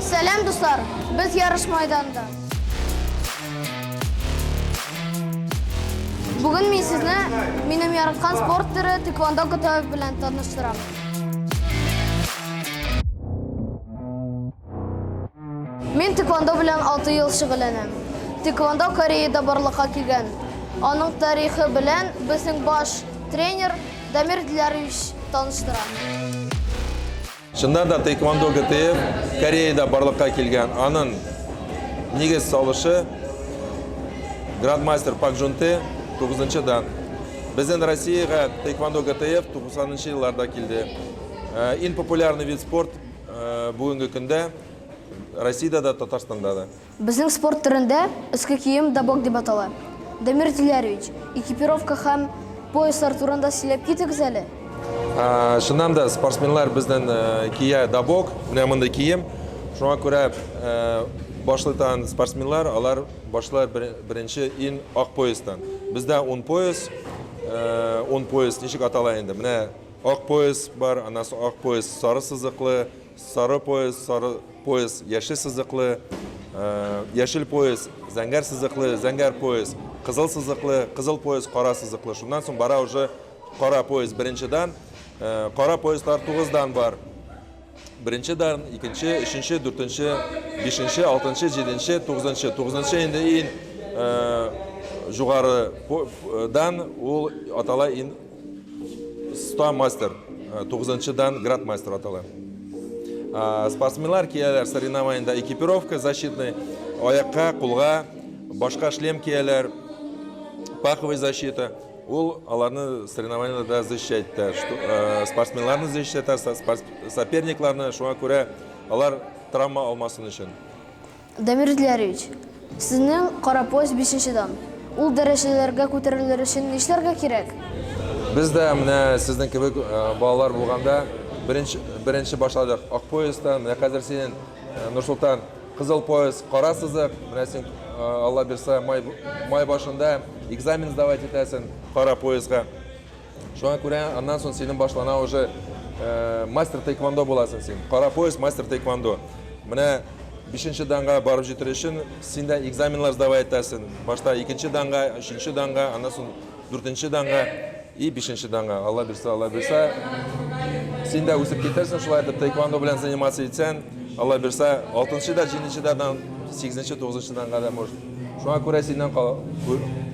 Selam dostlar, biz yarış meydanında. Bugün men sizni mening yaratgan sport turi taekwondo kitobi bilan tanishtiraman. Men taekwondo bilan 6 yil shug'ullanaman. Taekwondo Koreyada borliqqa kelgan. Onun tarixi bilan bizning bosh trener Damir Dilarovich tanishtiraman. Шыннан да taekwondo КТФ Кореяда барлыққа келген. Анын негіз салышы грандмастер Пак Жунте 9-дан. Біздің Россияға taekwondo КТФ 90-шы жылдарда келді. Ең популярный вид спорт бүгінгі күнде Россияда да Татарстанда да. Біздің спорт түрінде үскі киім дабок деп аталады. Дамир Дилярович, экипировка һәм пояслар турында сөйлеп кетіңіз әле. Шыннан да спортсменлар біздің кие дабок, міне мындай киім. Шуңа көрә башлайтан спортсменлар, алар башлар бірінші ең ақ поястан. Бізде 10 пояс нешік атала енді. Міне ақ пояс бар, анасы ақ пояс сары сызықлы, сары пояс яшыл сызықлы, яшыл пояс зәңгәр сызықлы, зәңгәр пояс қызыл сызықлы, қызыл пояс қара сызықлы. Шундан соң бара уже қара пояс біріншідан, қара поястар 9-дан бар. Біріншідан, екінші, үшінші, дүртінші, бешінші, алтыншы, жетінші, 9-шы. 9-шы енді ең жоғарыдан ол атала ең 100 мастер. 9-дан грандмастер атала. Спортсменлар киелер соревнованида экипировка защитный, аяққа, қолға, башқа шлем киелер, паховая защита. Ол аларны соревнованияда защищайды. Спортсменларны защищайды, соперникларны, шуңа көрә алар травма алмасын үшін. Дамир Дилярович, сізнің қара пояс 5-дан. Ол дәрежелерге көтерілер үшін нешлерге керек? Бізде міне сіздің кебек балалар болғанда бірінші башладық ақ поястан, міне қазір сенен Нұрсұлтан қызыл пояс, қара сызық, міне сен Алла берса май башында экзамен сдавать етесің қара поясқа. Шуңа көрә, аннан соң сенің башлана уже мастер таеквондо боласың сен. Қара пояс мастер таеквондо. Міне 5-ші данға барып жетір үшін сенде экзаменлар сдавать етесің. Башта 2-ші данға, 3-ші данға, аннан соң 4-ші данға и 5-ші данға. Алла берса, сен де өсіп кетерсің, шулай етіп таеквондо білән заниматься етсен, Алла берса 6-ші да, 7-ші дан, 8-ші, 9-ші данға да может. Шуңа көрә сенен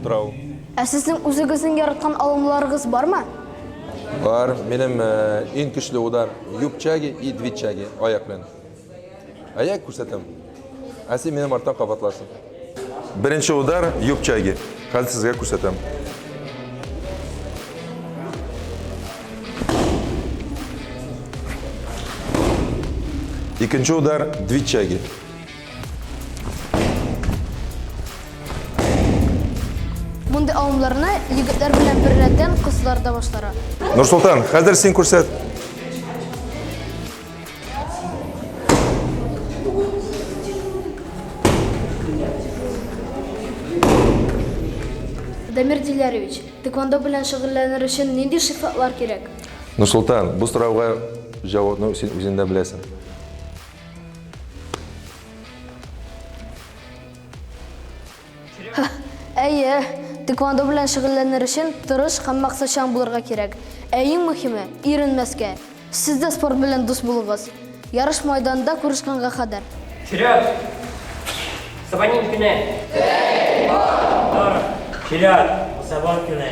тұрау. Сіздің өзіңіздің яратқан алымларыңыз бар ма? Бар. Менің ең күшлі удар юбчаги и двичаги аяқ білән. Аяқ көрсетем. Сен менің арттан қабатларсың. Бірінші удар юбчаги. Қазір сізге көрсетем. Екінші удар двичаги. Бұндай алымларны егіттер білен бір рәттен қызлар да башлары. Нұрсұлтан, қазір сен көрсет. Дамир Дилярович, таеквондо білен шұғылланыр үшін нендей шифатлар керек? Нұрсұлтан, бұл сұрауға жауапны сен өзіңде білесің. Әйе, таеквондо білен шұғылланыр үшін тұрыш һәм мақсатчан булырга керек. Ең мөһиме үйренмәскә. Сіз де спорт белән дус булыгыз. Ярыш майданында күрешкәнгә кадәр. Вперед! Сабанин көне! Вперед! Сабан көне!